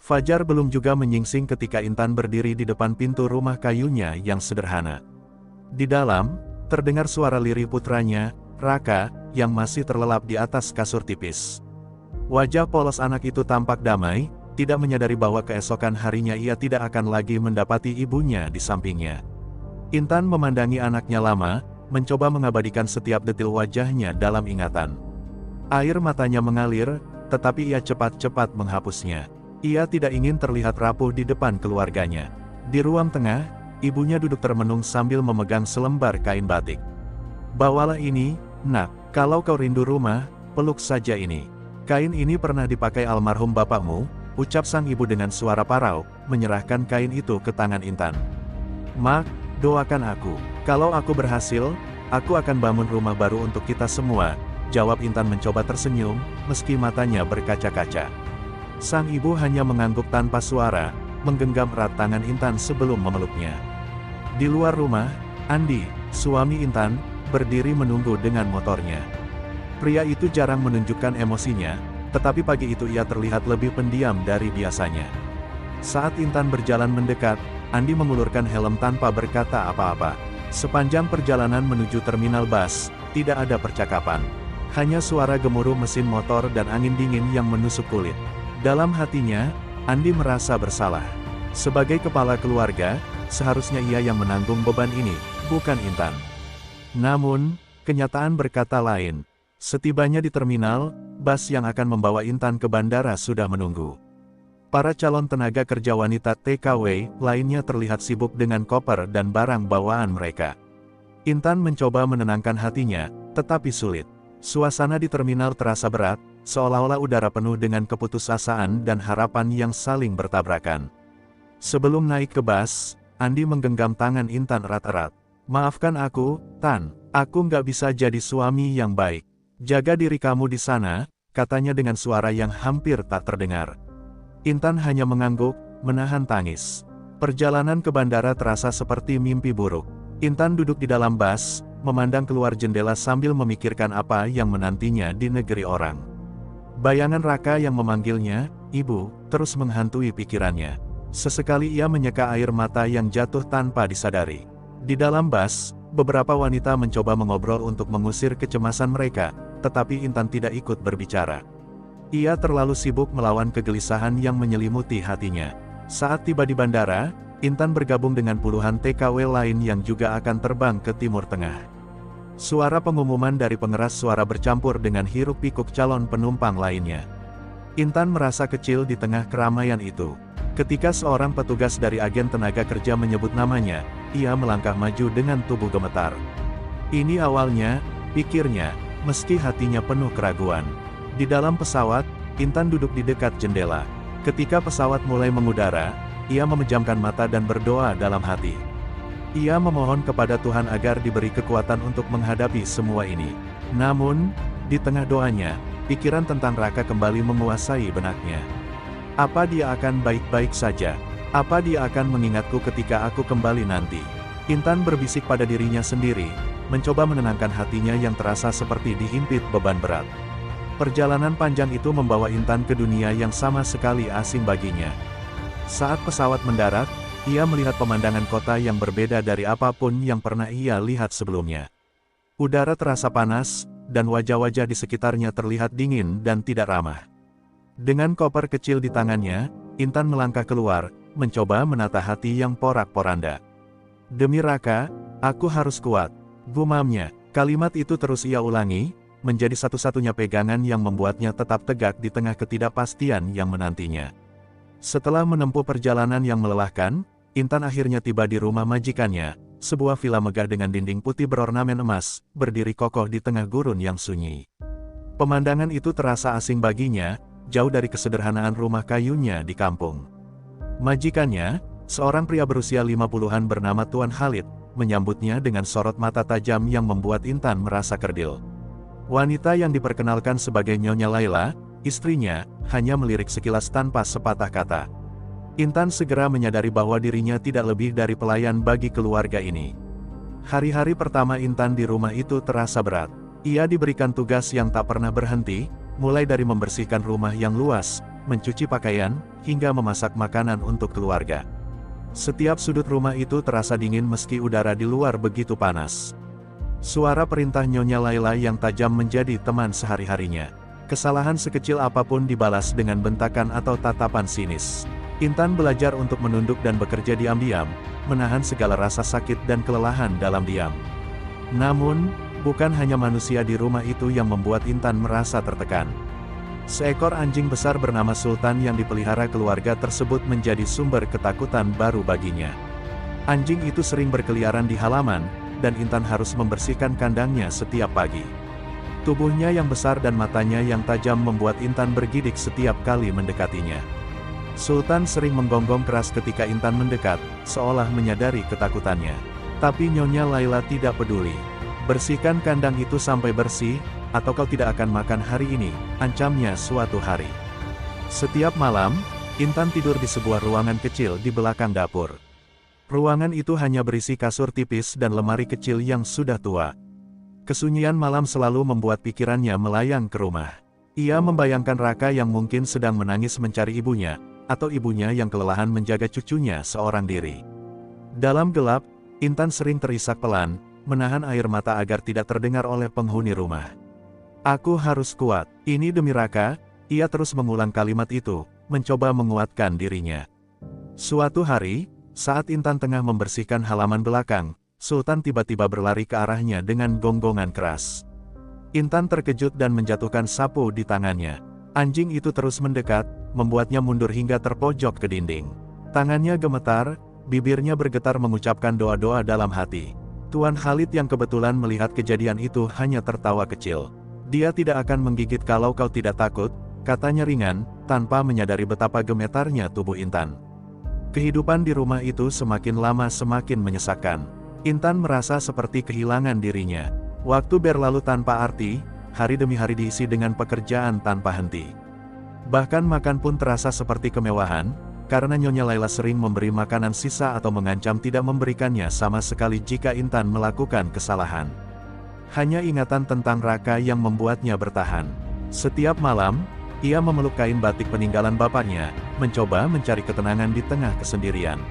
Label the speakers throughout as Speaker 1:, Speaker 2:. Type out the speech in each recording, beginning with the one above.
Speaker 1: Fajar belum juga menyingsing ketika Intan berdiri di depan pintu rumah kayunya yang sederhana. Di dalam, terdengar suara lirih putranya, Raka, yang masih terlelap di atas kasur tipis. Wajah polos anak itu tampak damai, tidak menyadari bahwa keesokan harinya ia tidak akan lagi mendapati ibunya di sampingnya. Intan memandangi anaknya lama, mencoba mengabadikan setiap detil wajahnya dalam ingatan. Air matanya mengalir, tetapi ia cepat-cepat menghapusnya. Ia tidak ingin terlihat rapuh di depan keluarganya. Di ruang tengah, ibunya duduk termenung sambil memegang selembar kain batik. "Bawalah ini, nak, kalau kau rindu rumah, peluk saja ini. Kain ini pernah dipakai almarhum bapakmu," ucap sang ibu dengan suara parau, menyerahkan kain itu ke tangan Intan. "Mak, doakan aku. Kalau aku berhasil, aku akan bangun rumah baru untuk kita semua," jawab Intan mencoba tersenyum, meski matanya berkaca-kaca. Sang ibu hanya mengangguk tanpa suara, menggenggam erat tangan Intan sebelum memeluknya. Di luar rumah, Andi, suami Intan, berdiri menunggu dengan motornya. Pria itu jarang menunjukkan emosinya, tetapi pagi itu ia terlihat lebih pendiam dari biasanya. Saat Intan berjalan mendekat, Andi mengulurkan helm tanpa berkata apa-apa. Sepanjang perjalanan menuju terminal bus, tidak ada percakapan. Hanya suara gemuruh mesin motor dan angin dingin yang menusuk kulit. Dalam hatinya, Andi merasa bersalah. Sebagai kepala keluarga, seharusnya ia yang menanggung beban ini, bukan Intan. Namun, kenyataan berkata lain. Setibanya di terminal, bus yang akan membawa Intan ke bandara sudah menunggu. Para calon tenaga kerja wanita TKW lainnya terlihat sibuk dengan koper dan barang bawaan mereka. Intan mencoba menenangkan hatinya, tetapi sulit. Suasana di terminal terasa berat, seolah-olah udara penuh dengan keputusasaan dan harapan yang saling bertabrakan. Sebelum naik ke bus, Andi menggenggam tangan Intan erat-erat. "Maafkan aku, Tan, aku nggak bisa jadi suami yang baik. Jaga diri kamu di sana," katanya dengan suara yang hampir tak terdengar. Intan hanya mengangguk, menahan tangis. Perjalanan ke bandara terasa seperti mimpi buruk. Intan duduk di dalam bus, memandang keluar jendela sambil memikirkan apa yang menantinya di negeri orang. Bayangan Raka yang memanggilnya, "Ibu," terus menghantui pikirannya. Sesekali ia menyeka air mata yang jatuh tanpa disadari. Di dalam bus, beberapa wanita mencoba mengobrol untuk mengusir kecemasan mereka, tetapi Intan tidak ikut berbicara. Ia terlalu sibuk melawan kegelisahan yang menyelimuti hatinya. Saat tiba di bandara, Intan bergabung dengan puluhan TKW lain yang juga akan terbang ke Timur Tengah. Suara pengumuman dari pengeras suara bercampur dengan hiruk-pikuk calon penumpang lainnya. Intan merasa kecil di tengah keramaian itu. Ketika seorang petugas dari agen tenaga kerja menyebut namanya, ia melangkah maju dengan tubuh gemetar. Ini awalnya, pikirnya, meski hatinya penuh keraguan. Di dalam pesawat, Intan duduk di dekat jendela. Ketika pesawat mulai mengudara, ia memejamkan mata dan berdoa dalam hati. Ia memohon kepada Tuhan agar diberi kekuatan untuk menghadapi semua ini. Namun, di tengah doanya, pikiran tentang Raka kembali menguasai benaknya. Apa dia akan baik-baik saja? Apa dia akan mengingatku ketika aku kembali nanti? Intan berbisik pada dirinya sendiri, mencoba menenangkan hatinya yang terasa seperti dihimpit beban berat. Perjalanan panjang itu membawa Intan ke dunia yang sama sekali asing baginya. Saat pesawat mendarat, ia melihat pemandangan kota yang berbeda dari apapun yang pernah ia lihat sebelumnya. Udara terasa panas, dan wajah-wajah di sekitarnya terlihat dingin dan tidak ramah. Dengan koper kecil di tangannya, Intan melangkah keluar, mencoba menata hati yang porak-poranda. "Demi Raka, aku harus kuat," gumamnya. Kalimat itu terus ia ulangi, menjadi satu-satunya pegangan yang membuatnya tetap tegak di tengah ketidakpastian yang menantinya. Setelah menempuh perjalanan yang melelahkan, Intan akhirnya tiba di rumah majikannya, sebuah villa megah dengan dinding putih berornamen emas, berdiri kokoh di tengah gurun yang sunyi. Pemandangan itu terasa asing baginya, jauh dari kesederhanaan rumah kayunya di kampung. Majikannya, seorang pria berusia 50-an bernama Tuan Khalid, menyambutnya dengan sorot mata tajam yang membuat Intan merasa kerdil. Wanita yang diperkenalkan sebagai Nyonya Laila, istrinya, hanya melirik sekilas tanpa sepatah kata. Intan segera menyadari bahwa dirinya tidak lebih dari pelayan bagi keluarga ini. Hari-hari pertama Intan di rumah itu terasa berat. Ia diberikan tugas yang tak pernah berhenti, mulai dari membersihkan rumah yang luas, mencuci pakaian, hingga memasak makanan untuk keluarga. Setiap sudut rumah itu terasa dingin meski udara di luar begitu panas. Suara perintah Nyonya Laila yang tajam menjadi teman sehari-harinya. Kesalahan sekecil apapun dibalas dengan bentakan atau tatapan sinis. Intan belajar untuk menunduk dan bekerja diam-diam, menahan segala rasa sakit dan kelelahan dalam diam. Namun, bukan hanya manusia di rumah itu yang membuat Intan merasa tertekan. Seekor anjing besar bernama Sultan yang dipelihara keluarga tersebut menjadi sumber ketakutan baru baginya. Anjing itu sering berkeliaran di halaman, dan Intan harus membersihkan kandangnya setiap pagi. Tubuhnya yang besar dan matanya yang tajam membuat Intan bergidik setiap kali mendekatinya. Sultan sering menggonggong keras ketika Intan mendekat, seolah menyadari ketakutannya. Tapi Nyonya Laila tidak peduli. Bersihkan kandang itu sampai bersih, atau kau tidak akan makan hari ini, ancamnya suatu hari. Setiap malam, Intan tidur di sebuah ruangan kecil di belakang dapur. Ruangan itu hanya berisi kasur tipis dan lemari kecil yang sudah tua. Kesunyian malam selalu membuat pikirannya melayang ke rumah. Ia membayangkan Raka yang mungkin sedang menangis mencari ibunya, atau ibunya yang kelelahan menjaga cucunya seorang diri. Dalam gelap, Intan sering terisak pelan, menahan air mata agar tidak terdengar oleh penghuni rumah. Aku harus kuat, ini demi Raka, ia terus mengulang kalimat itu, mencoba menguatkan dirinya. Suatu hari, saat Intan tengah membersihkan halaman belakang, Sultan tiba-tiba berlari ke arahnya dengan gonggongan keras. Intan terkejut dan menjatuhkan sapu di tangannya. Anjing itu terus mendekat, membuatnya mundur hingga terpojok ke dinding. Tangannya gemetar, bibirnya bergetar mengucapkan doa-doa dalam hati. Tuan Khalid yang kebetulan melihat kejadian itu hanya tertawa kecil. Dia tidak akan menggigit kalau kau tidak takut, katanya ringan, tanpa menyadari betapa gemetarnya tubuh Intan. Kehidupan di rumah itu semakin lama semakin menyesakkan. Intan merasa seperti kehilangan dirinya. Waktu berlalu tanpa arti, hari demi hari diisi dengan pekerjaan tanpa henti. Bahkan makan pun terasa seperti kemewahan, karena Nyonya Laila sering memberi makanan sisa atau mengancam tidak memberikannya sama sekali jika Intan melakukan kesalahan. Hanya ingatan tentang Raka yang membuatnya bertahan. Setiap malam, ia memeluk kain batik peninggalan bapaknya, mencoba mencari ketenangan di tengah kesendirian.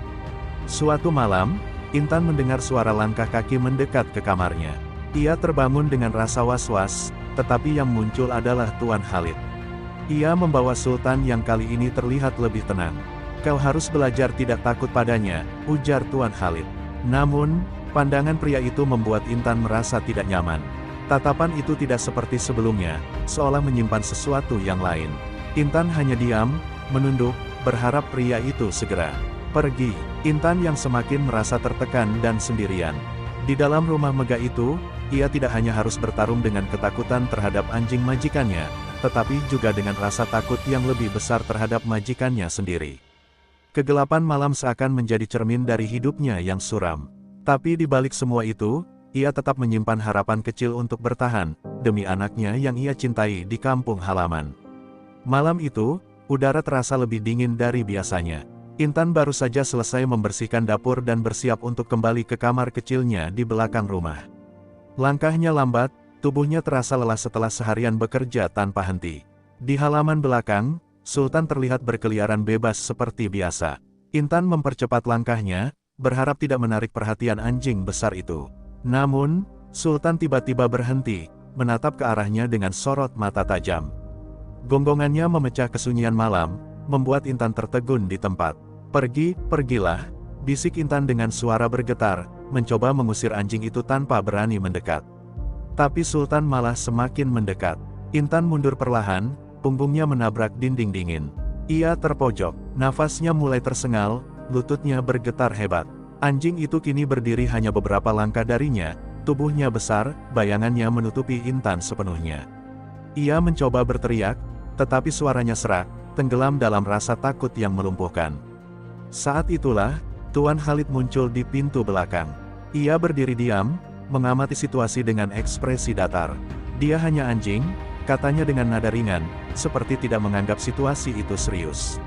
Speaker 1: Suatu malam, Intan mendengar suara langkah kaki mendekat ke kamarnya. Ia terbangun dengan rasa was-was, tetapi yang muncul adalah Tuan Khalid. Ia membawa Sultan yang kali ini terlihat lebih tenang. Kau harus belajar tidak takut padanya, ujar Tuan Khalid. Namun, pandangan pria itu membuat Intan merasa tidak nyaman. Tatapan itu tidak seperti sebelumnya, seolah menyimpan sesuatu yang lain. Intan hanya diam, menunduk, berharap pria itu segera pergi. Intan yang semakin merasa tertekan dan sendirian. Di dalam rumah megah itu, ia tidak hanya harus bertarung dengan ketakutan terhadap anjing majikannya, tetapi juga dengan rasa takut yang lebih besar terhadap majikannya sendiri. Kegelapan malam seakan menjadi cermin dari hidupnya yang suram. Tapi di balik semua itu, ia tetap menyimpan harapan kecil untuk bertahan, demi anaknya yang ia cintai di kampung halaman. Malam itu, udara terasa lebih dingin dari biasanya. Intan baru saja selesai membersihkan dapur dan bersiap untuk kembali ke kamar kecilnya di belakang rumah. Langkahnya lambat, tubuhnya terasa lelah setelah seharian bekerja tanpa henti. Di halaman belakang, Sultan terlihat berkeliaran bebas seperti biasa. Intan mempercepat langkahnya, berharap tidak menarik perhatian anjing besar itu. Namun, Sultan tiba-tiba berhenti, menatap ke arahnya dengan sorot mata tajam. Gonggongannya memecah kesunyian malam, membuat Intan tertegun di tempat. Pergilah, bisik Intan dengan suara bergetar, mencoba mengusir anjing itu tanpa berani mendekat. Tapi Sultan malah semakin mendekat. Intan mundur perlahan, punggungnya menabrak dinding dingin. Ia terpojok, nafasnya mulai tersengal, lututnya bergetar hebat. Anjing itu kini berdiri hanya beberapa langkah darinya, tubuhnya besar, bayangannya menutupi Intan sepenuhnya. Ia mencoba berteriak, tetapi suaranya serak, tenggelam dalam rasa takut yang melumpuhkan. Saat itulah, Tuan Khalid muncul di pintu belakang. Ia berdiri diam, mengamati situasi dengan ekspresi datar. Dia hanya anjing, katanya dengan nada ringan, seperti tidak menganggap situasi itu serius.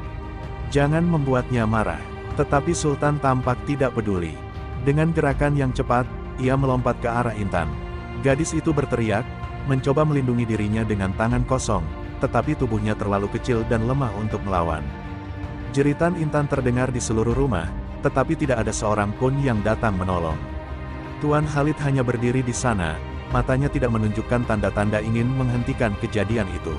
Speaker 1: Jangan membuatnya marah. Tetapi Sultan tampak tidak peduli. Dengan gerakan yang cepat, ia melompat ke arah Intan. Gadis itu berteriak, mencoba melindungi dirinya dengan tangan kosong, tetapi tubuhnya terlalu kecil dan lemah untuk melawan. Jeritan Intan terdengar di seluruh rumah, tetapi tidak ada seorang pun yang datang menolong. Tuan Khalid hanya berdiri di sana, matanya tidak menunjukkan tanda-tanda ingin menghentikan kejadian itu.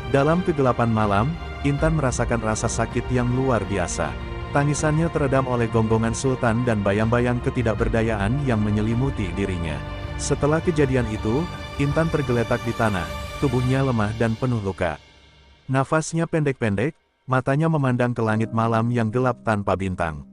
Speaker 1: Dalam kegelapan malam, Intan merasakan rasa sakit yang luar biasa. Tangisannya teredam oleh gonggongan Sultan dan bayang-bayang ketidakberdayaan yang menyelimuti dirinya. Setelah kejadian itu, Intan tergeletak di tanah, tubuhnya lemah dan penuh luka. Nafasnya pendek-pendek, matanya memandang ke langit malam yang gelap tanpa bintang.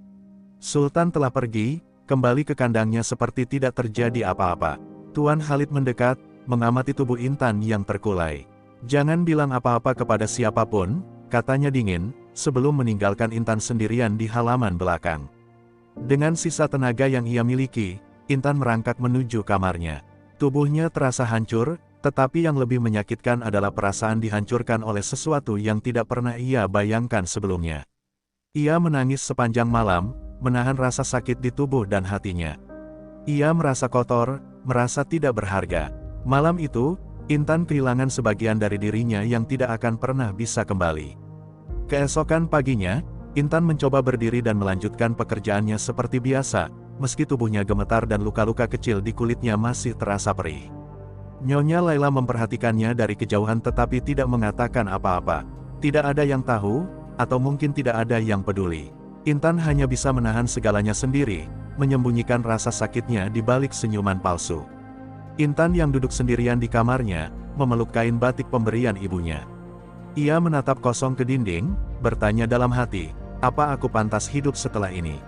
Speaker 1: Sultan telah pergi, kembali ke kandangnya seperti tidak terjadi apa-apa. Tuan Khalid mendekat, mengamati tubuh Intan yang terkulai. "Jangan bilang apa-apa kepada siapapun," katanya dingin, sebelum meninggalkan Intan sendirian di halaman belakang. Dengan sisa tenaga yang ia miliki, Intan merangkak menuju kamarnya. Tubuhnya terasa hancur, tetapi yang lebih menyakitkan adalah perasaan dihancurkan oleh sesuatu yang tidak pernah ia bayangkan sebelumnya. Ia menangis sepanjang malam, menahan rasa sakit di tubuh dan hatinya. Ia merasa kotor, merasa tidak berharga. Malam itu, Intan kehilangan sebagian dari dirinya yang tidak akan pernah bisa kembali. Keesokan paginya, Intan mencoba berdiri dan melanjutkan pekerjaannya seperti biasa, meski tubuhnya gemetar dan luka-luka kecil di kulitnya masih terasa perih. Nyonya Laila memperhatikannya dari kejauhan tetapi tidak mengatakan apa-apa. Tidak ada yang tahu, atau mungkin tidak ada yang peduli. Intan hanya bisa menahan segalanya sendiri, menyembunyikan rasa sakitnya di balik senyuman palsu. Intan yang duduk sendirian di kamarnya, memeluk kain batik pemberian ibunya. Ia menatap kosong ke dinding, bertanya dalam hati, apa aku pantas hidup setelah ini?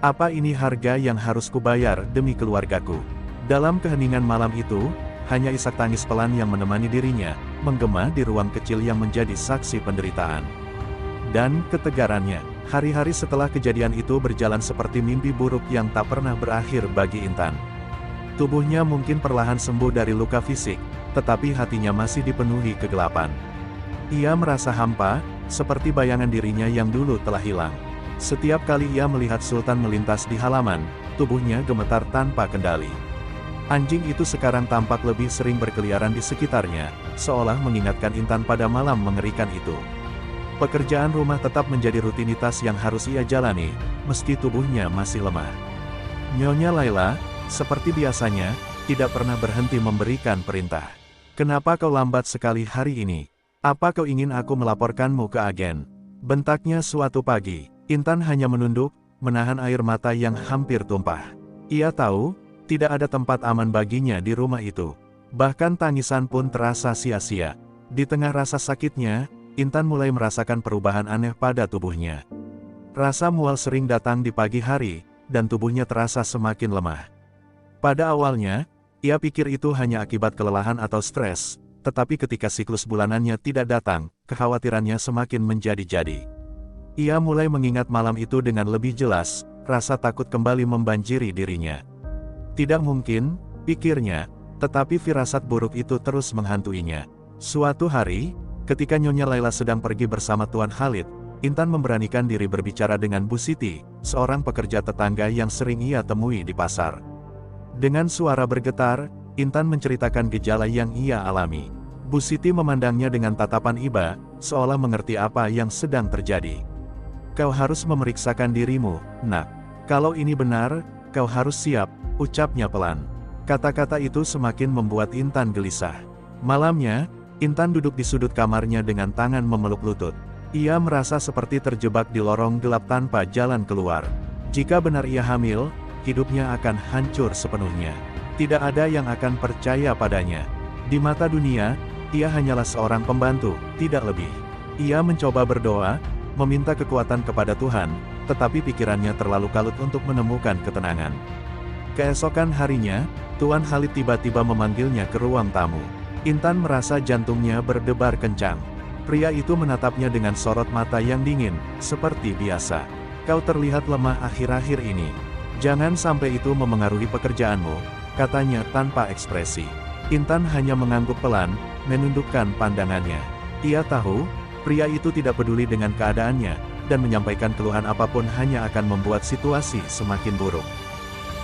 Speaker 1: Apa ini harga yang harus kubayar demi keluargaku? Dalam keheningan malam itu, hanya isak tangis pelan yang menemani dirinya, menggema di ruang kecil yang menjadi saksi penderitaan dan ketegarannya. Hari-hari setelah kejadian itu berjalan seperti mimpi buruk yang tak pernah berakhir bagi Intan. Tubuhnya mungkin perlahan sembuh dari luka fisik, tetapi hatinya masih dipenuhi kegelapan. Ia merasa hampa, seperti bayangan dirinya yang dulu telah hilang. Setiap kali ia melihat Sultan melintas di halaman, tubuhnya gemetar tanpa kendali. Anjing itu sekarang tampak lebih sering berkeliaran di sekitarnya, seolah mengingatkan Intan pada malam mengerikan itu. Pekerjaan rumah tetap menjadi rutinitas yang harus ia jalani, meski tubuhnya masih lemah. Nyonya Laila, seperti biasanya, tidak pernah berhenti memberikan perintah. "Kenapa kau lambat sekali hari ini? Apa kau ingin aku melaporkanmu ke agen?" bentaknya suatu pagi. Intan hanya menunduk, menahan air mata yang hampir tumpah. Ia tahu, tidak ada tempat aman baginya di rumah itu. Bahkan tangisan pun terasa sia-sia. Di tengah rasa sakitnya, Intan mulai merasakan perubahan aneh pada tubuhnya. Rasa mual sering datang di pagi hari, dan tubuhnya terasa semakin lemah. Pada awalnya, ia pikir itu hanya akibat kelelahan atau stres, tetapi ketika siklus bulanannya tidak datang, kekhawatirannya semakin menjadi-jadi. Ia mulai mengingat malam itu dengan lebih jelas, rasa takut kembali membanjiri dirinya. Tidak mungkin, pikirnya, tetapi firasat buruk itu terus menghantuinya. Suatu hari, ketika Nyonya Laila sedang pergi bersama Tuan Khalid, Intan memberanikan diri berbicara dengan Bu Siti, seorang pekerja tetangga yang sering ia temui di pasar. Dengan suara bergetar, Intan menceritakan gejala yang ia alami. Bu Siti memandangnya dengan tatapan iba, seolah mengerti apa yang sedang terjadi. "Kau harus memeriksakan dirimu, nak. Kalau ini benar, kau harus siap," ucapnya pelan. Kata-kata itu semakin membuat Intan gelisah. Malamnya, Intan duduk di sudut kamarnya dengan tangan memeluk lutut. Ia merasa seperti terjebak di lorong gelap tanpa jalan keluar. Jika benar ia hamil, hidupnya akan hancur sepenuhnya. Tidak ada yang akan percaya padanya. Di mata dunia, ia hanyalah seorang pembantu, tidak lebih. Ia mencoba berdoa, meminta kekuatan kepada Tuhan, tetapi pikirannya terlalu kalut untuk menemukan ketenangan. Keesokan harinya, Tuan Khalid tiba-tiba memanggilnya ke ruang tamu. Intan merasa jantungnya berdebar kencang. Pria itu menatapnya dengan sorot mata yang dingin, seperti biasa. "Kau terlihat lemah akhir-akhir ini. Jangan sampai itu memengaruhi pekerjaanmu," katanya tanpa ekspresi. Intan hanya mengangguk pelan, menundukkan pandangannya. Ia tahu, pria itu tidak peduli dengan keadaannya, dan menyampaikan keluhan apapun hanya akan membuat situasi semakin buruk.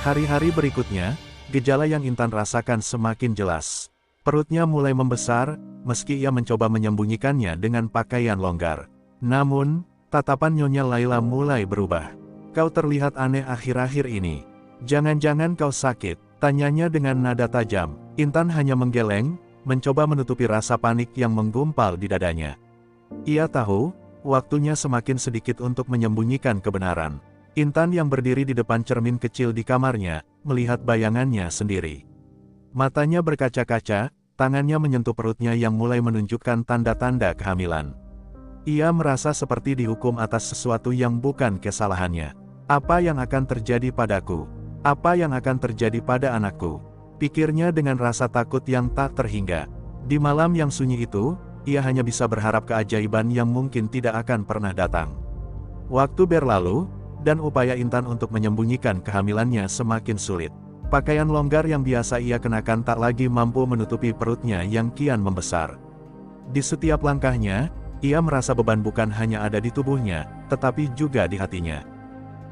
Speaker 1: Hari-hari berikutnya, gejala yang Intan rasakan semakin jelas. Perutnya mulai membesar, meski ia mencoba menyembunyikannya dengan pakaian longgar. Namun, tatapan Nyonya Laila mulai berubah. "Kau terlihat aneh akhir-akhir ini. Jangan-jangan kau sakit?" tanyanya dengan nada tajam. Intan hanya menggeleng, mencoba menutupi rasa panik yang menggumpal di dadanya. Ia tahu, waktunya semakin sedikit untuk menyembunyikan kebenaran. Intan yang berdiri di depan cermin kecil di kamarnya, melihat bayangannya sendiri. Matanya berkaca-kaca, tangannya menyentuh perutnya yang mulai menunjukkan tanda-tanda kehamilan. Ia merasa seperti dihukum atas sesuatu yang bukan kesalahannya. "Apa yang akan terjadi padaku? Apa yang akan terjadi pada anakku?" pikirnya dengan rasa takut yang tak terhingga. Di malam yang sunyi itu, ia hanya bisa berharap keajaiban yang mungkin tidak akan pernah datang. Waktu berlalu, dan upaya Intan untuk menyembunyikan kehamilannya semakin sulit. Pakaian longgar yang biasa ia kenakan tak lagi mampu menutupi perutnya yang kian membesar. Di setiap langkahnya, ia merasa beban bukan hanya ada di tubuhnya, tetapi juga di hatinya.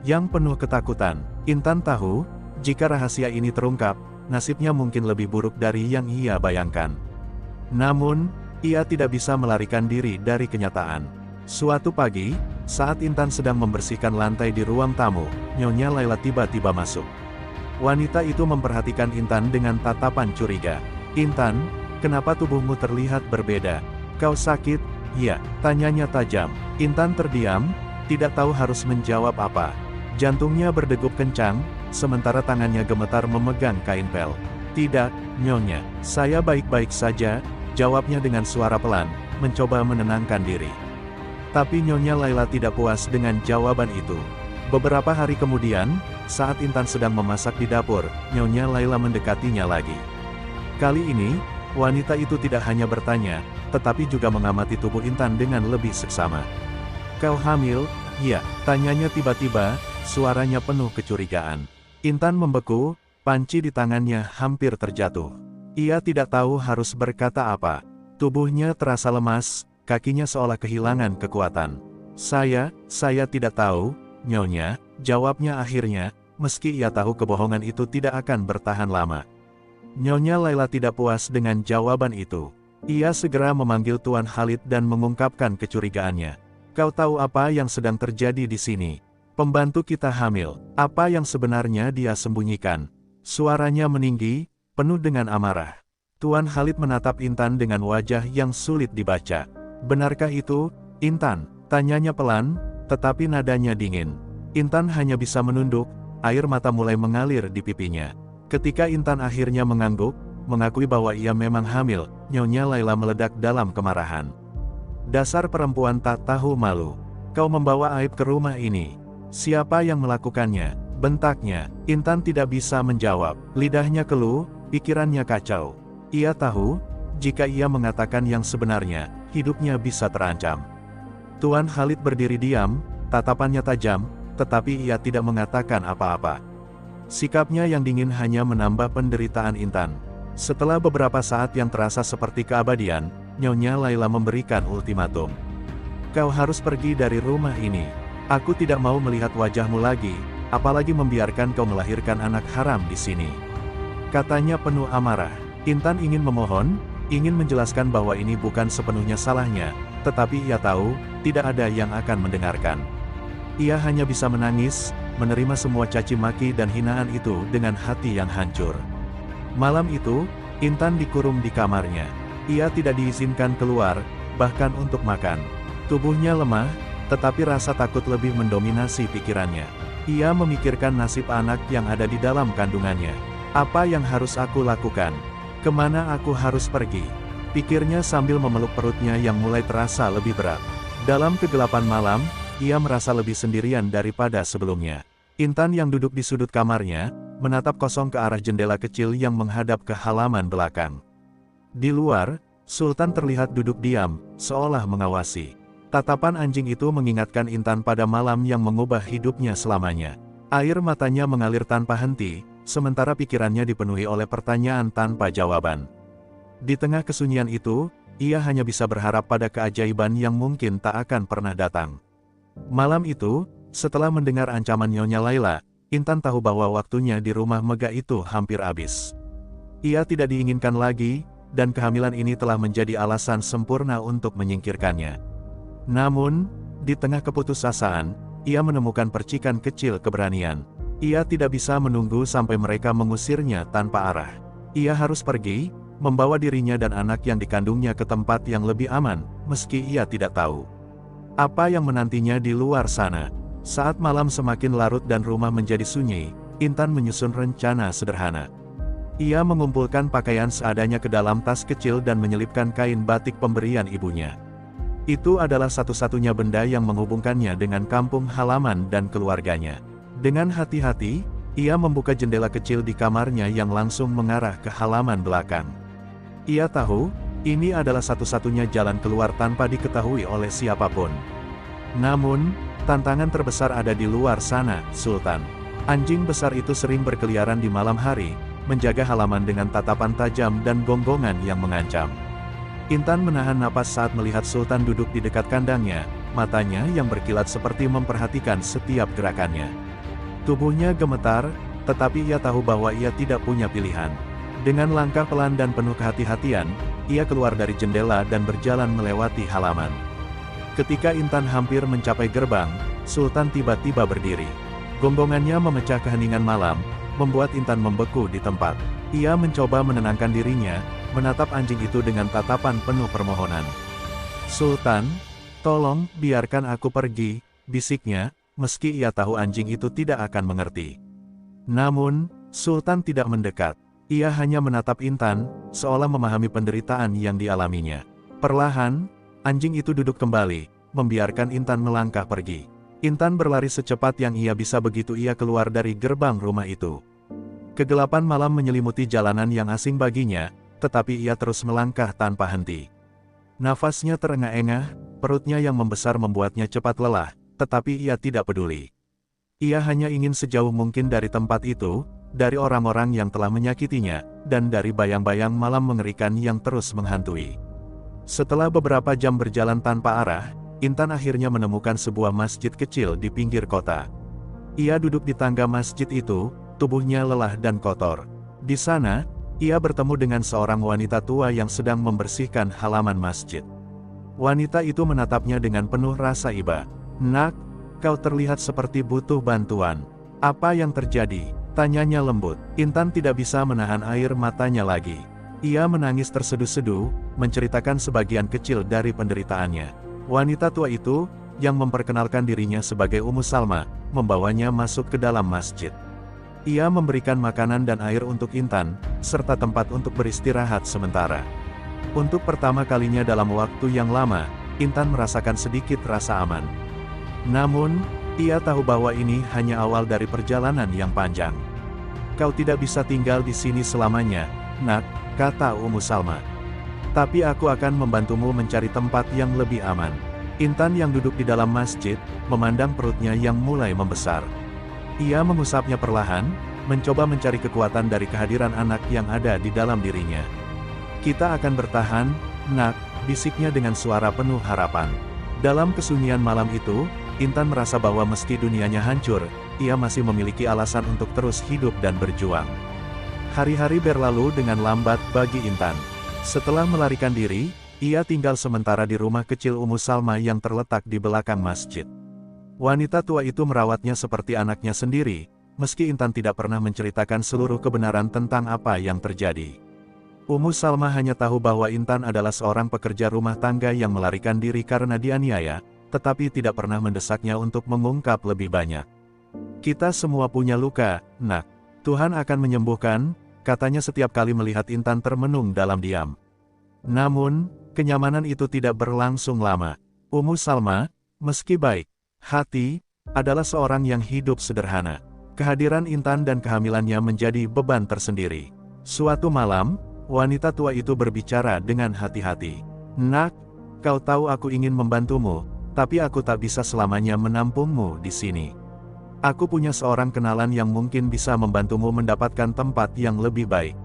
Speaker 1: Yang penuh ketakutan, Intan tahu, jika rahasia ini terungkap, nasibnya mungkin lebih buruk dari yang ia bayangkan. Namun, ia tidak bisa melarikan diri dari kenyataan. Suatu pagi, saat Intan sedang membersihkan lantai di ruang tamu, Nyonya Laila tiba-tiba masuk. Wanita itu memperhatikan Intan dengan tatapan curiga. "Intan, kenapa tubuhmu terlihat berbeda? Kau sakit?" "Ya," tanyanya tajam. Intan terdiam, tidak tahu harus menjawab apa. Jantungnya berdegup kencang, sementara tangannya gemetar memegang kain pel. "Tidak, Nyonya, saya baik-baik saja," jawabnya dengan suara pelan, mencoba menenangkan diri. Tapi Nyonya Laila tidak puas dengan jawaban itu. Beberapa hari kemudian, saat Intan sedang memasak di dapur, Nyonya Laila mendekatinya lagi. Kali ini, wanita itu tidak hanya bertanya, tetapi juga mengamati tubuh Intan dengan lebih seksama. "Kau hamil?" "Ya," tanyanya tiba-tiba, suaranya penuh kecurigaan. Intan membeku, panci di tangannya hampir terjatuh. Ia tidak tahu harus berkata apa. Tubuhnya terasa lemas, kakinya seolah kehilangan kekuatan. Saya tidak tahu, Nyonya," jawabnya akhirnya, meski ia tahu kebohongan itu tidak akan bertahan lama. Nyonya Laila tidak puas dengan jawaban itu. Ia segera memanggil Tuan Khalid dan mengungkapkan kecurigaannya. "Kau tahu apa yang sedang terjadi di sini? Pembantu kita hamil. Apa yang sebenarnya dia sembunyikan?" Suaranya meninggi, penuh dengan amarah. Tuan Khalid menatap Intan dengan wajah yang sulit dibaca. "Benarkah itu, Intan?" tanyanya pelan, tetapi nadanya dingin. Intan hanya bisa menunduk, air mata mulai mengalir di pipinya. Ketika Intan akhirnya mengangguk, mengakui bahwa ia memang hamil, Nyonya Laila meledak dalam kemarahan. "Dasar perempuan tak tahu malu. Kau membawa aib ke rumah ini. Siapa yang melakukannya?" bentaknya. Intan tidak bisa menjawab. Lidahnya keluh, pikirannya kacau. Ia tahu, jika ia mengatakan yang sebenarnya, hidupnya bisa terancam. Tuan Khalid berdiri diam, tatapannya tajam, tetapi ia tidak mengatakan apa-apa. Sikapnya yang dingin hanya menambah penderitaan Intan. Setelah beberapa saat yang terasa seperti keabadian, Nyonya Laila memberikan ultimatum. "Kau harus pergi dari rumah ini. Aku tidak mau melihat wajahmu lagi, apalagi membiarkan kau melahirkan anak haram di sini," katanya penuh amarah. Intan ingin memohon, ingin menjelaskan bahwa ini bukan sepenuhnya salahnya, tetapi ia tahu, tidak ada yang akan mendengarkan. Ia hanya bisa menangis, menerima semua caci maki dan hinaan itu dengan hati yang hancur. Malam itu, Intan dikurung di kamarnya. Ia tidak diizinkan keluar, bahkan untuk makan. Tubuhnya lemah, tetapi rasa takut lebih mendominasi pikirannya. Ia memikirkan nasib anak yang ada di dalam kandungannya. "Apa yang harus aku lakukan? Kemana aku harus pergi?" pikirnya sambil memeluk perutnya yang mulai terasa lebih berat. Dalam kegelapan malam, ia merasa lebih sendirian daripada sebelumnya. Intan yang duduk di sudut kamarnya, menatap kosong ke arah jendela kecil yang menghadap ke halaman belakang. Di luar, Sultan terlihat duduk diam, seolah mengawasi. Tatapan anjing itu mengingatkan Intan pada malam yang mengubah hidupnya selamanya. Air matanya mengalir tanpa henti, sementara pikirannya dipenuhi oleh pertanyaan tanpa jawaban. Di tengah kesunyian itu, ia hanya bisa berharap pada keajaiban yang mungkin tak akan pernah datang. Malam itu, setelah mendengar ancaman Nyonya Laila, Intan tahu bahwa waktunya di rumah megah itu hampir habis. Ia tidak diinginkan lagi, dan kehamilan ini telah menjadi alasan sempurna untuk menyingkirkannya. Namun, di tengah keputusasaan, ia menemukan percikan kecil keberanian. Ia tidak bisa menunggu sampai mereka mengusirnya tanpa arah. Ia harus pergi, membawa dirinya dan anak yang dikandungnya ke tempat yang lebih aman, meski ia tidak tahu apa yang menantinya di luar sana. Saat malam semakin larut dan rumah menjadi sunyi, Intan menyusun rencana sederhana. Ia mengumpulkan pakaian seadanya ke dalam tas kecil dan menyelipkan kain batik pemberian ibunya. Itu adalah satu-satunya benda yang menghubungkannya dengan kampung halaman dan keluarganya. Dengan hati-hati, ia membuka jendela kecil di kamarnya yang langsung mengarah ke halaman belakang. Ia tahu, ini adalah satu-satunya jalan keluar tanpa diketahui oleh siapapun. Namun, tantangan terbesar ada di luar sana, Sultan. Anjing besar itu sering berkeliaran di malam hari, menjaga halaman dengan tatapan tajam dan gonggongan yang mengancam. Intan menahan napas saat melihat Sultan duduk di dekat kandangnya, matanya yang berkilat seperti memperhatikan setiap gerakannya. Tubuhnya gemetar, tetapi ia tahu bahwa ia tidak punya pilihan. Dengan langkah pelan dan penuh kehati-hatian, ia keluar dari jendela dan berjalan melewati halaman. Ketika Intan hampir mencapai gerbang, Sultan tiba-tiba berdiri. Gonggongannya memecah keheningan malam, membuat Intan membeku di tempat. Ia mencoba menenangkan dirinya, menatap anjing itu dengan tatapan penuh permohonan. "Sultan, tolong biarkan aku pergi," bisiknya, meski ia tahu anjing itu tidak akan mengerti. Namun, Sultan tidak mendekat. Ia hanya menatap Intan, seolah memahami penderitaan yang dialaminya. Perlahan, anjing itu duduk kembali, membiarkan Intan melangkah pergi. Intan berlari secepat yang ia bisa begitu ia keluar dari gerbang rumah itu. Kegelapan malam menyelimuti jalanan yang asing baginya, tetapi ia terus melangkah tanpa henti. Nafasnya terengah-engah, perutnya yang membesar membuatnya cepat lelah, tetapi ia tidak peduli. Ia hanya ingin sejauh mungkin dari tempat itu, dari orang-orang yang telah menyakitinya, dan dari bayang-bayang malam mengerikan yang terus menghantui. Setelah beberapa jam berjalan tanpa arah, Intan akhirnya menemukan sebuah masjid kecil di pinggir kota. Ia duduk di tangga masjid itu, tubuhnya lelah dan kotor. Di sana, ia bertemu dengan seorang wanita tua yang sedang membersihkan halaman masjid. Wanita itu menatapnya dengan penuh rasa iba. "Nak, kau terlihat seperti butuh bantuan. Apa yang terjadi?" tanyanya lembut. Intan tidak bisa menahan air matanya lagi. Ia menangis terseduh-seduh, menceritakan sebagian kecil dari penderitaannya. Wanita tua itu, yang memperkenalkan dirinya sebagai Ummu Salma, membawanya masuk ke dalam masjid. Ia memberikan makanan dan air untuk Intan, serta tempat untuk beristirahat sementara. Untuk pertama kalinya dalam waktu yang lama, Intan merasakan sedikit rasa aman. Namun, ia tahu bahwa ini hanya awal dari perjalanan yang panjang. "Kau tidak bisa tinggal di sini selamanya, Nak," kata Ummu Salma. "Tapi aku akan membantumu mencari tempat yang lebih aman." Intan yang duduk di dalam masjid, memandang perutnya yang mulai membesar. Ia mengusapnya perlahan, mencoba mencari kekuatan dari kehadiran anak yang ada di dalam dirinya. "Kita akan bertahan, Nak," bisiknya dengan suara penuh harapan. Dalam kesunyian malam itu, Intan merasa bahwa meski dunianya hancur, ia masih memiliki alasan untuk terus hidup dan berjuang. Hari-hari berlalu dengan lambat bagi Intan. Setelah melarikan diri, ia tinggal sementara di rumah kecil Ummu Salma yang terletak di belakang masjid. Wanita tua itu merawatnya seperti anaknya sendiri, meski Intan tidak pernah menceritakan seluruh kebenaran tentang apa yang terjadi. Ummu Salma hanya tahu bahwa Intan adalah seorang pekerja rumah tangga yang melarikan diri karena dianiaya, tetapi tidak pernah mendesaknya untuk mengungkap lebih banyak. "Kita semua punya luka, Nak. Tuhan akan menyembuhkan," katanya setiap kali melihat Intan termenung dalam diam. Namun, kenyamanan itu tidak berlangsung lama. Ummu Salma, meski baik hati, adalah seorang yang hidup sederhana. Kehadiran Intan dan kehamilannya menjadi beban tersendiri. Suatu malam, wanita tua itu berbicara dengan hati-hati. "Nak, kau tahu aku ingin membantumu, tapi aku tak bisa selamanya menampungmu di sini. Aku punya seorang kenalan yang mungkin bisa membantumu mendapatkan tempat yang lebih baik.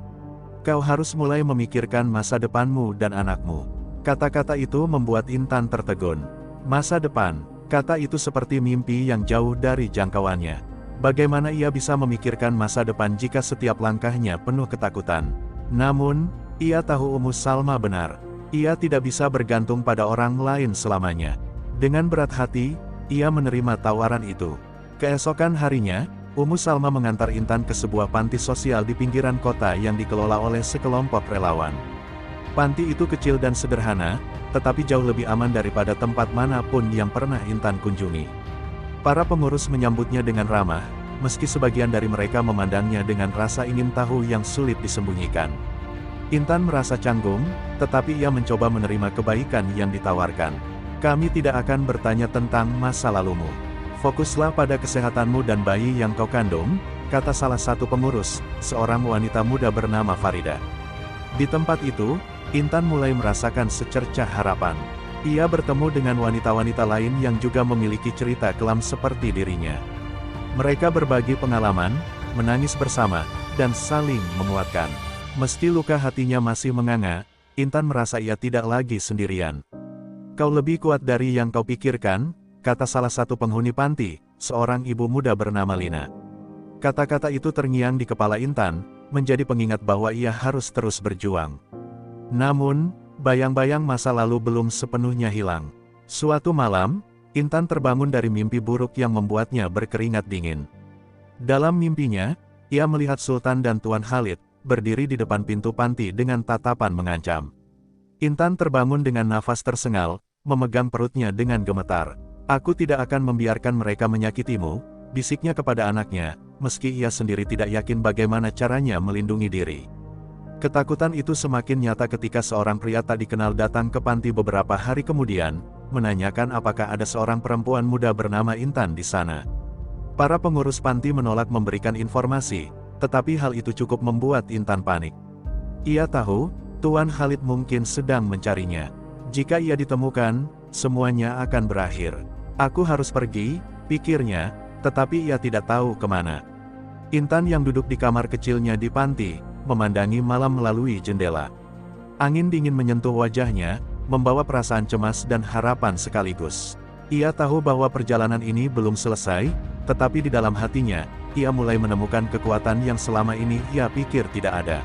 Speaker 1: Kau harus mulai memikirkan masa depanmu dan anakmu." Kata-kata itu membuat Intan tertegun. Masa depan. Kata itu seperti mimpi yang jauh dari jangkauannya. Bagaimana ia bisa memikirkan masa depan jika setiap langkahnya penuh ketakutan? Namun, Ia tahu Salma benar. Ia tidak bisa bergantung pada orang lain selamanya. Dengan berat hati, ia menerima tawaran itu. Keesokan harinya, Salma mengantar Intan ke sebuah panti sosial di pinggiran kota yang dikelola oleh sekelompok relawan. Panti itu kecil dan sederhana, tetapi jauh lebih aman daripada tempat manapun yang pernah Intan kunjungi. Para pengurus menyambutnya dengan ramah, meski sebagian dari mereka memandangnya dengan rasa ingin tahu yang sulit disembunyikan. Intan merasa canggung, tetapi ia mencoba menerima kebaikan yang ditawarkan. Kami tidak akan bertanya tentang masa lalumu. Fokuslah pada kesehatanmu dan bayi yang kau kandung, kata salah satu pengurus, seorang wanita muda bernama Farida. Di tempat itu, Intan mulai merasakan secercah harapan. Ia bertemu dengan wanita-wanita lain yang juga memiliki cerita kelam seperti dirinya. Mereka berbagi pengalaman, menangis bersama, dan saling menguatkan. Meski luka hatinya masih menganga, Intan merasa ia tidak lagi sendirian. Kau lebih kuat dari yang kau pikirkan, kata salah satu penghuni panti, seorang ibu muda bernama Lina. Kata-kata itu terngiang di kepala Intan, menjadi pengingat bahwa ia harus terus berjuang. Namun, bayang-bayang masa lalu belum sepenuhnya hilang. Suatu malam, Intan terbangun dari mimpi buruk yang membuatnya berkeringat dingin. Dalam mimpinya, ia melihat Sultan dan Tuan Khalid, berdiri di depan pintu panti dengan tatapan mengancam. Intan terbangun dengan nafas tersengal, memegang perutnya dengan gemetar. Aku tidak akan membiarkan mereka menyakitimu, bisiknya kepada anaknya, meski ia sendiri tidak yakin bagaimana caranya melindungi diri. Ketakutan itu semakin nyata ketika seorang pria tak dikenal datang ke panti beberapa hari kemudian, menanyakan apakah ada seorang perempuan muda bernama Intan di sana. Para pengurus panti menolak memberikan informasi, tetapi hal itu cukup membuat Intan panik. Ia tahu, Tuan Khalid mungkin sedang mencarinya. Jika ia ditemukan, semuanya akan berakhir. Aku harus pergi, pikirnya, tetapi ia tidak tahu kemana. Intan yang duduk di kamar kecilnya di panti, memandangi malam melalui jendela. Angin dingin menyentuh wajahnya, membawa perasaan cemas dan harapan sekaligus. Ia tahu bahwa perjalanan ini belum selesai, tetapi di dalam hatinya, ia mulai menemukan kekuatan yang selama ini ia pikir tidak ada.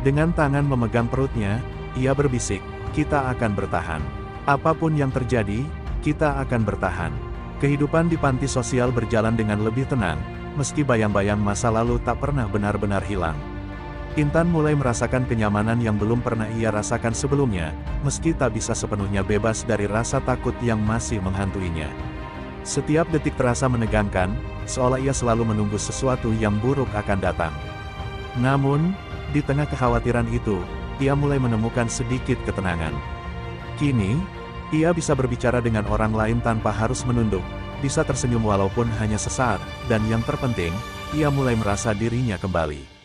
Speaker 1: Dengan tangan memegang perutnya, ia berbisik, kita akan bertahan. Apapun yang terjadi, kita akan bertahan. Kehidupan di panti sosial berjalan dengan lebih tenang, meski bayang-bayang masa lalu tak pernah benar-benar hilang. Intan mulai merasakan kenyamanan yang belum pernah ia rasakan sebelumnya, meski tak bisa sepenuhnya bebas dari rasa takut yang masih menghantuinya. Setiap detik terasa menegangkan, seolah ia selalu menunggu sesuatu yang buruk akan datang. Namun, di tengah kekhawatiran itu, ia mulai menemukan sedikit ketenangan. Kini, ia bisa berbicara dengan orang lain tanpa harus menunduk, bisa tersenyum walaupun hanya sesaat, dan yang terpenting, ia mulai merasa dirinya kembali.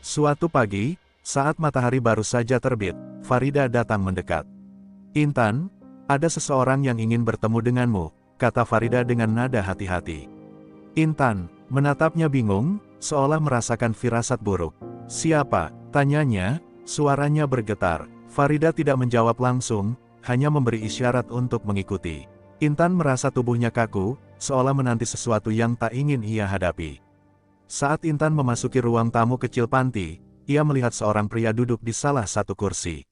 Speaker 1: Suatu pagi, saat matahari baru saja terbit, Farida datang mendekat. Intan, ada seseorang yang ingin bertemu denganmu, kata Farida dengan nada hati-hati. Intan menatapnya bingung, seolah merasakan firasat buruk. Siapa? Tanyanya, suaranya bergetar. Farida tidak menjawab langsung, hanya memberi isyarat untuk mengikuti. Intan merasa tubuhnya kaku, seolah menanti sesuatu yang tak ingin ia hadapi. Saat Intan memasuki ruang tamu kecil panti, ia melihat seorang pria duduk di salah satu kursi.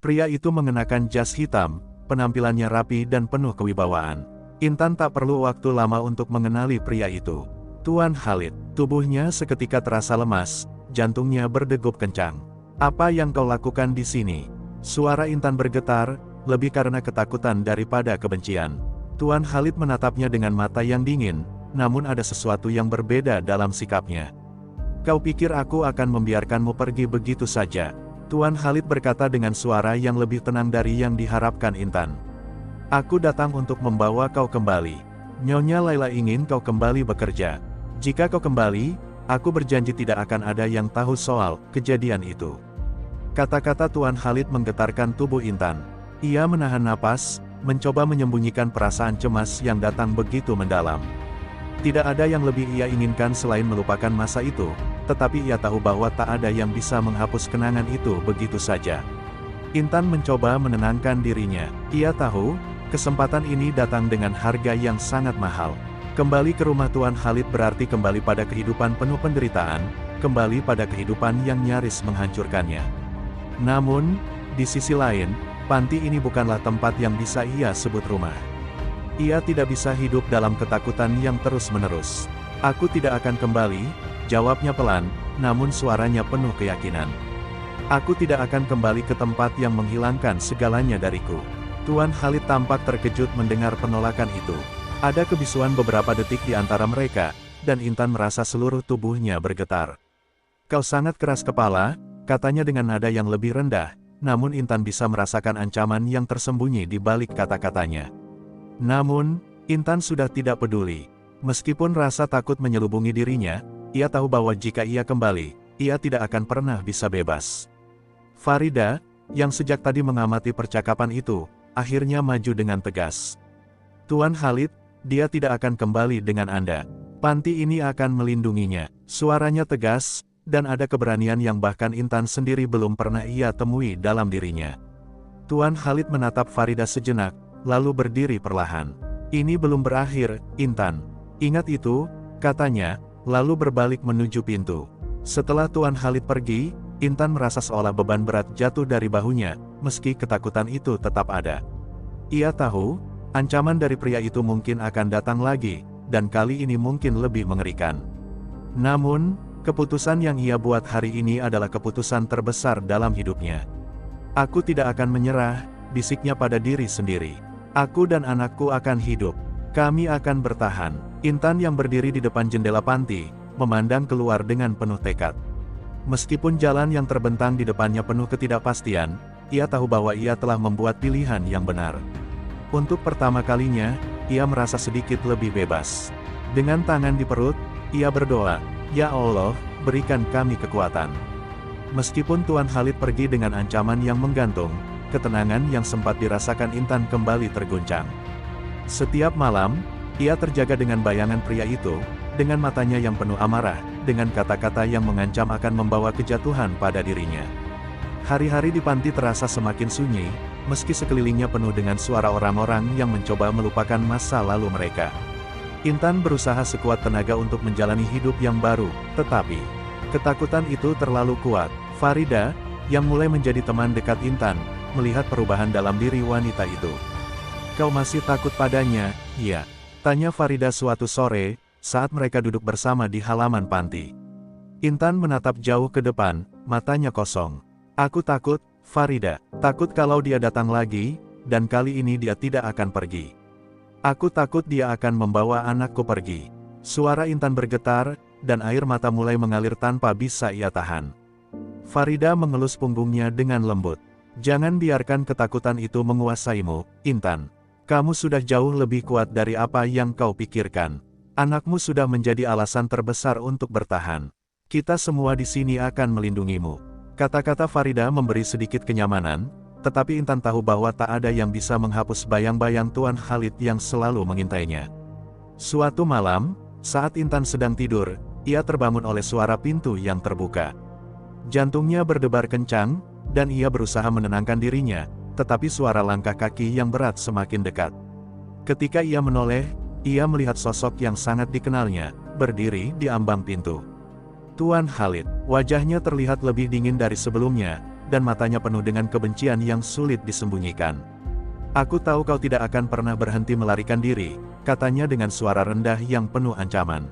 Speaker 1: Pria itu mengenakan jas hitam, penampilannya rapi dan penuh kewibawaan. Intan tak perlu waktu lama untuk mengenali pria itu. Tuan Khalid, tubuhnya seketika terasa lemas, jantungnya berdegup kencang. Apa yang kau lakukan di sini? Suara Intan bergetar, lebih karena ketakutan daripada kebencian. Tuan Khalid menatapnya dengan mata yang dingin, namun ada sesuatu yang berbeda dalam sikapnya. Kau pikir aku akan membiarkanmu pergi begitu saja? Tuan Khalid berkata dengan suara yang lebih tenang dari yang diharapkan Intan. Aku datang untuk membawa kau kembali. Nyonya Laila ingin kau kembali bekerja. Jika kau kembali, aku berjanji tidak akan ada yang tahu soal kejadian itu. Kata-kata Tuan Khalid menggetarkan tubuh Intan. Ia menahan napas, mencoba menyembunyikan perasaan cemas yang datang begitu mendalam. Tidak ada yang lebih ia inginkan selain melupakan masa itu, tetapi ia tahu bahwa tak ada yang bisa menghapus kenangan itu begitu saja. Intan mencoba menenangkan dirinya. Ia tahu, kesempatan ini datang dengan harga yang sangat mahal. Kembali ke rumah Tuan Khalid berarti kembali pada kehidupan penuh penderitaan, kembali pada kehidupan yang nyaris menghancurkannya. Namun, di sisi lain, panti ini bukanlah tempat yang bisa ia sebut rumah. Ia tidak bisa hidup dalam ketakutan yang terus-menerus. Aku tidak akan kembali, jawabnya pelan, namun suaranya penuh keyakinan. Aku tidak akan kembali ke tempat yang menghilangkan segalanya dariku. Tuan Khalid tampak terkejut mendengar penolakan itu. Ada kebisuan beberapa detik di antara mereka, dan Intan merasa seluruh tubuhnya bergetar. Kau sangat keras kepala, katanya dengan nada yang lebih rendah, namun Intan bisa merasakan ancaman yang tersembunyi di balik kata-katanya. Namun, Intan sudah tidak peduli. Meskipun rasa takut menyelubungi dirinya, ia tahu bahwa jika ia kembali, ia tidak akan pernah bisa bebas. Farida, yang sejak tadi mengamati percakapan itu, akhirnya maju dengan tegas. Tuan Khalid, dia tidak akan kembali dengan Anda. Panti ini akan melindunginya. Suaranya tegas, dan ada keberanian yang bahkan Intan sendiri belum pernah ia temui dalam dirinya. Tuan Khalid menatap Farida sejenak, lalu berdiri perlahan. Ini belum berakhir, Intan. Ingat itu, katanya, lalu berbalik menuju pintu. Setelah Tuan Khalid pergi, Intan merasa seolah beban berat jatuh dari bahunya, meski ketakutan itu tetap ada. Ia tahu, ancaman dari pria itu mungkin akan datang lagi, dan kali ini mungkin lebih mengerikan. Namun, keputusan yang ia buat hari ini adalah keputusan terbesar dalam hidupnya. Aku tidak akan menyerah, bisiknya pada diri sendiri. Aku dan anakku akan hidup. Kami akan bertahan. Intan yang berdiri di depan jendela panti, memandang keluar dengan penuh tekad. Meskipun jalan yang terbentang di depannya penuh ketidakpastian, ia tahu bahwa ia telah membuat pilihan yang benar. Untuk pertama kalinya, ia merasa sedikit lebih bebas. Dengan tangan di perut, ia berdoa, "Ya Allah, berikan kami kekuatan." Meskipun Tuan Khalid pergi dengan ancaman yang menggantung, ketenangan yang sempat dirasakan Intan kembali terguncang. Setiap malam, ia terjaga dengan bayangan pria itu, dengan matanya yang penuh amarah, dengan kata-kata yang mengancam akan membawa kejatuhan pada dirinya. Hari-hari di panti terasa semakin sunyi, meski sekelilingnya penuh dengan suara orang-orang yang mencoba melupakan masa lalu mereka. Intan berusaha sekuat tenaga untuk menjalani hidup yang baru, tetapi ketakutan itu terlalu kuat. Farida, yang mulai menjadi teman dekat Intan, melihat perubahan dalam diri wanita itu. "Kau masih takut padanya, iya?" tanya Farida suatu sore, saat mereka duduk bersama di halaman panti. Intan menatap jauh ke depan, matanya kosong. "Aku takut, Farida. Takut kalau dia datang lagi, dan kali ini dia tidak akan pergi. Aku takut dia akan membawa anakku pergi." Suara Intan bergetar, dan air mata mulai mengalir tanpa bisa ia tahan. Farida mengelus punggungnya dengan lembut. "Jangan biarkan ketakutan itu menguasaimu, Intan. Kamu sudah jauh lebih kuat dari apa yang kau pikirkan. Anakmu sudah menjadi alasan terbesar untuk bertahan. Kita semua di sini akan melindungimu." Kata-kata Farida memberi sedikit kenyamanan, tetapi Intan tahu bahwa tak ada yang bisa menghapus bayang-bayang Tuan Khalid yang selalu mengintainya. Suatu malam, saat Intan sedang tidur, ia terbangun oleh suara pintu yang terbuka. Jantungnya berdebar kencang, dan ia berusaha menenangkan dirinya, tetapi suara langkah kaki yang berat semakin dekat. Ketika ia menoleh, ia melihat sosok yang sangat dikenalnya, berdiri di ambang pintu. Tuan Khalid, wajahnya terlihat lebih dingin dari sebelumnya, dan matanya penuh dengan kebencian yang sulit disembunyikan. "Aku tahu kau tidak akan pernah berhenti melarikan diri," katanya dengan suara rendah yang penuh ancaman.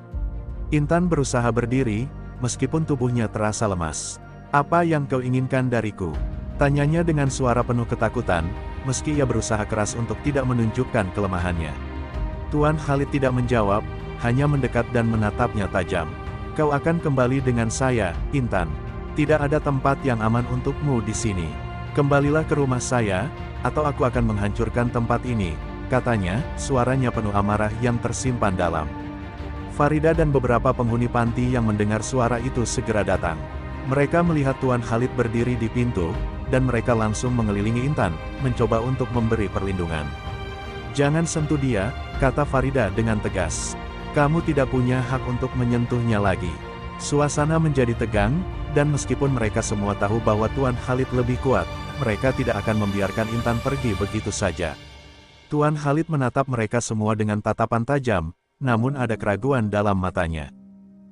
Speaker 1: Intan berusaha berdiri, meskipun tubuhnya terasa lemas. "Apa yang kau inginkan dariku?" tanyanya dengan suara penuh ketakutan, meski ia berusaha keras untuk tidak menunjukkan kelemahannya. Tuan Khalid tidak menjawab, hanya mendekat dan menatapnya tajam. "Kau akan kembali dengan saya, Intan. Tidak ada tempat yang aman untukmu di sini. Kembalilah ke rumah saya, atau aku akan menghancurkan tempat ini," katanya, suaranya penuh amarah yang tersimpan dalam. Farida dan beberapa penghuni panti yang mendengar suara itu segera datang. Mereka melihat Tuan Khalid berdiri di pintu, dan mereka langsung mengelilingi Intan, mencoba untuk memberi perlindungan. "Jangan sentuh dia," kata Farida dengan tegas. "Kamu tidak punya hak untuk menyentuhnya lagi." Suasana menjadi tegang, dan meskipun mereka semua tahu bahwa Tuan Khalid lebih kuat, mereka tidak akan membiarkan Intan pergi begitu saja. Tuan Khalid menatap mereka semua dengan tatapan tajam, namun ada keraguan dalam matanya.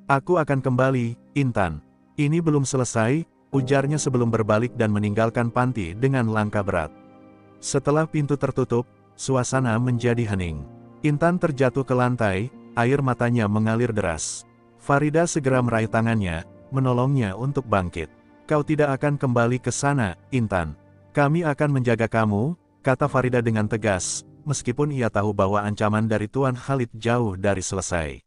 Speaker 1: "Aku akan kembali, Intan. Ini belum selesai," ujarnya sebelum berbalik dan meninggalkan panti dengan langkah berat. Setelah pintu tertutup, suasana menjadi hening. Intan terjatuh ke lantai, air matanya mengalir deras. Farida segera meraih tangannya, menolongnya untuk bangkit. Kau tidak akan kembali ke sana, Intan. Kami akan menjaga kamu, kata Farida dengan tegas, meskipun ia tahu bahwa ancaman dari Tuan Khalid jauh dari selesai.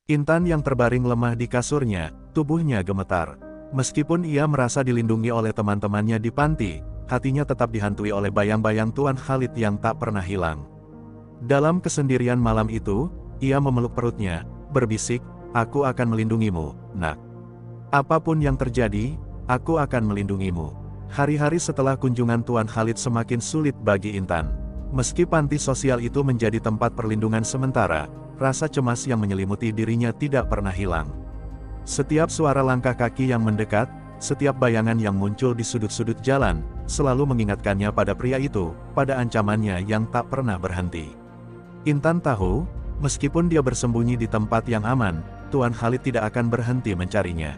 Speaker 1: Intan yang terbaring lemah di kasurnya, tubuhnya gemetar. Meskipun ia merasa dilindungi oleh teman-temannya di panti, hatinya tetap dihantui oleh bayang-bayang Tuan Khalid yang tak pernah hilang. Dalam kesendirian malam itu, ia memeluk perutnya, berbisik, "Aku akan melindungimu, nak. Apapun yang terjadi, aku akan melindungimu." Hari-hari setelah kunjungan Tuan Khalid semakin sulit bagi Intan. Meski panti sosial itu menjadi tempat perlindungan sementara, rasa cemas yang menyelimuti dirinya tidak pernah hilang. Setiap suara langkah kaki yang mendekat, setiap bayangan yang muncul di sudut-sudut jalan, selalu mengingatkannya pada pria itu, pada ancamannya yang tak pernah berhenti. Intan tahu, meskipun dia bersembunyi di tempat yang aman, Tuan Khalid tidak akan berhenti mencarinya.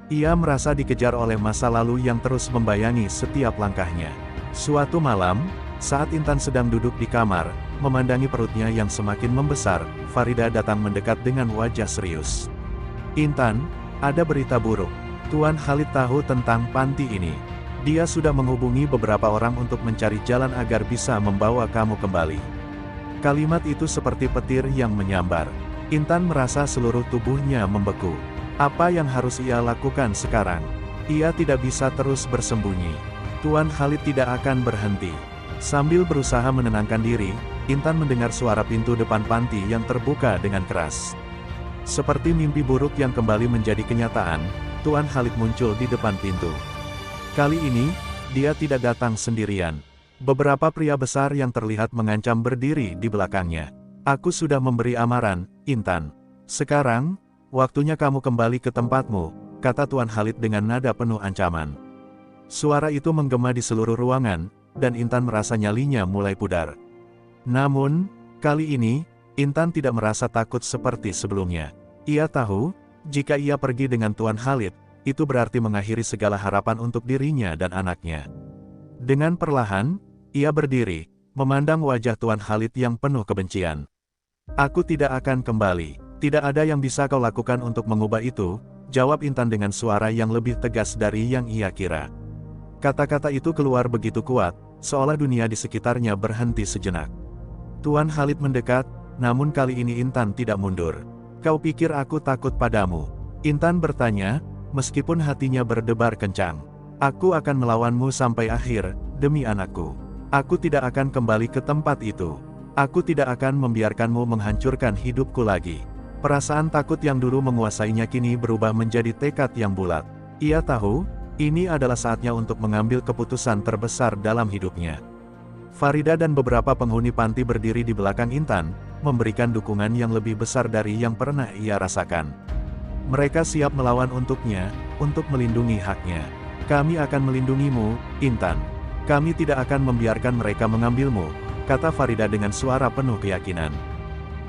Speaker 1: Ia merasa dikejar oleh masa lalu yang terus membayangi setiap langkahnya. Suatu malam, saat Intan sedang duduk di kamar, memandangi perutnya yang semakin membesar, Farida datang mendekat dengan wajah serius. "Intan, ada berita buruk. Tuan Khalid tahu tentang panti ini. Dia sudah menghubungi beberapa orang untuk mencari jalan agar bisa membawa kamu kembali." Kalimat itu seperti petir yang menyambar. Intan merasa seluruh tubuhnya membeku. Apa yang harus ia lakukan sekarang? Ia tidak bisa terus bersembunyi. Tuan Khalid tidak akan berhenti. Sambil berusaha menenangkan diri, Intan mendengar suara pintu depan panti yang terbuka dengan keras. Seperti mimpi buruk yang kembali menjadi kenyataan, Tuan Khalid muncul di depan pintu. Kali ini, dia tidak datang sendirian. Beberapa pria besar yang terlihat mengancam berdiri di belakangnya. "Aku sudah memberi amaran, Intan. Sekarang, waktunya kamu kembali ke tempatmu," kata Tuan Khalid dengan nada penuh ancaman. Suara itu menggema di seluruh ruangan, dan Intan merasa nyalinya mulai pudar. Namun, kali ini, Intan tidak merasa takut seperti sebelumnya. Ia tahu, jika ia pergi dengan Tuan Khalid, itu berarti mengakhiri segala harapan untuk dirinya dan anaknya. Dengan perlahan, ia berdiri, memandang wajah Tuan Khalid yang penuh kebencian. "Aku tidak akan kembali. Tidak ada yang bisa kau lakukan untuk mengubah itu," jawab Intan dengan suara yang lebih tegas dari yang ia kira. Kata-kata itu keluar begitu kuat, seolah dunia di sekitarnya berhenti sejenak. Tuan Khalid mendekat, namun kali ini Intan tidak mundur. "Kau pikir aku takut padamu?" Intan bertanya, meskipun hatinya berdebar kencang. "Aku akan melawanmu sampai akhir, demi anakku. Aku tidak akan kembali ke tempat itu. Aku tidak akan membiarkanmu menghancurkan hidupku lagi." Perasaan takut yang dulu menguasainya kini berubah menjadi tekad yang bulat. Ia tahu, ini adalah saatnya untuk mengambil keputusan terbesar dalam hidupnya. Farida dan beberapa penghuni panti berdiri di belakang Intan, memberikan dukungan yang lebih besar dari yang pernah ia rasakan. Mereka siap melawan untuknya, untuk melindungi haknya. "Kami akan melindungimu, Intan. Kami tidak akan membiarkan mereka mengambilmu," kata Farida dengan suara penuh keyakinan.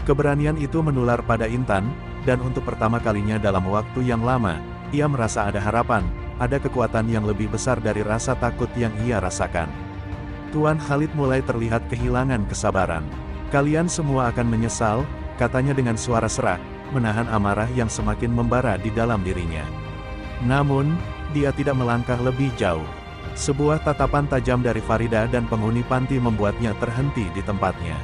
Speaker 1: Keberanian itu menular pada Intan, dan untuk pertama kalinya dalam waktu yang lama, ia merasa ada harapan, ada kekuatan yang lebih besar dari rasa takut yang ia rasakan. Tuan Khalid mulai terlihat kehilangan kesabaran. "Kalian semua akan menyesal," katanya dengan suara serak, menahan amarah yang semakin membara di dalam dirinya. Namun, dia tidak melangkah lebih jauh. Sebuah tatapan tajam dari Farida dan penghuni panti membuatnya terhenti di tempatnya.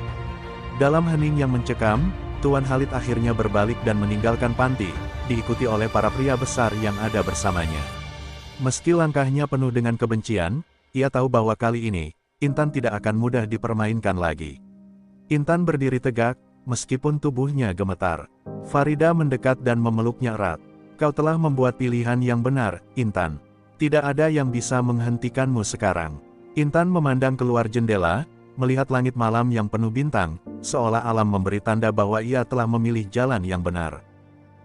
Speaker 1: Dalam hening yang mencekam, Tuan Khalid akhirnya berbalik dan meninggalkan panti, diikuti oleh para pria besar yang ada bersamanya. Meski langkahnya penuh dengan kebencian, ia tahu bahwa kali ini, Intan tidak akan mudah dipermainkan lagi. Intan berdiri tegak, meskipun tubuhnya gemetar. Farida mendekat dan memeluknya erat. "Kau telah membuat pilihan yang benar, Intan. Tidak ada yang bisa menghentikanmu sekarang." Intan memandang keluar jendela, melihat langit malam yang penuh bintang, seolah alam memberi tanda bahwa ia telah memilih jalan yang benar.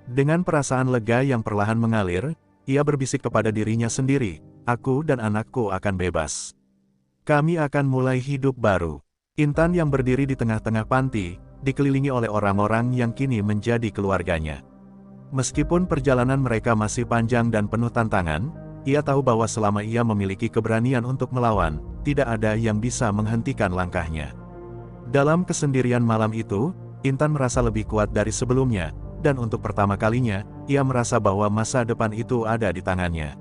Speaker 1: Dengan perasaan lega yang perlahan mengalir, ia berbisik kepada dirinya sendiri, "Aku dan anakku akan bebas. Kami akan mulai hidup baru." Intan yang berdiri di tengah-tengah panti, dikelilingi oleh orang-orang yang kini menjadi keluarganya. Meskipun perjalanan mereka masih panjang dan penuh tantangan, Ia tahu bahwa selama ia memiliki keberanian untuk melawan, tidak ada yang bisa menghentikan langkahnya. Dalam kesendirian malam itu, Intan merasa lebih kuat dari sebelumnya, dan untuk pertama kalinya, ia merasa bahwa masa depan itu ada di tangannya.